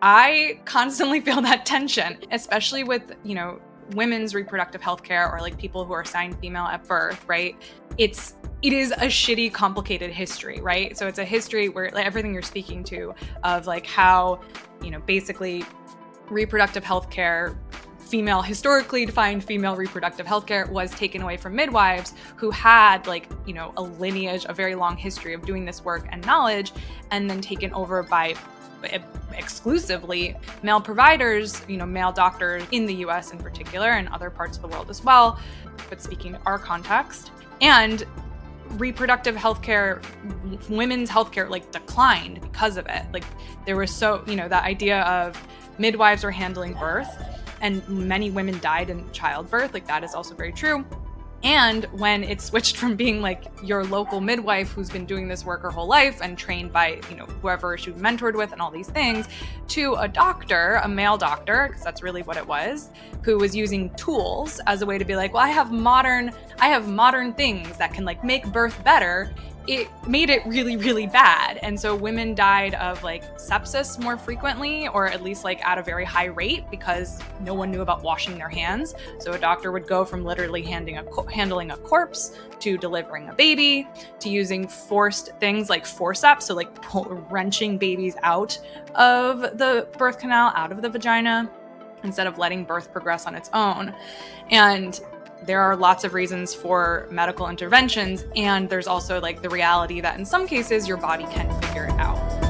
I constantly feel that tension, especially with, women's reproductive health care, or like people who are assigned female at birth, right? It is a shitty, complicated history, right? So it's a history where like, everything you're speaking to of like how, basically reproductive health care, historically defined female reproductive health care, was taken away from midwives who had a lineage, a very long history of doing this work and knowledge, and then taken over by exclusively male providers, male doctors in the US in particular, and other parts of the world as well, but speaking to our context. And reproductive healthcare, women's healthcare, declined because of it. There was that idea of midwives were handling birth, and many women died in childbirth. That is also very true. And when it switched from being your local midwife who's been doing this work her whole life and trained by, whoever she was mentored with and all these things, to a doctor, a male doctor, because that's really what it was, who was using tools as a way to be I have modern things that can make birth better, it made it really, really bad. And so women died of sepsis more frequently, or at least at a very high rate, because no one knew about washing their hands. So a doctor would go from literally handling a corpse to delivering a baby to using forced things like forceps, so wrenching babies out of the birth canal, out of the vagina, instead of letting birth progress on its own. And there are lots of reasons for medical interventions, and there's also the reality that in some cases your body can figure it out.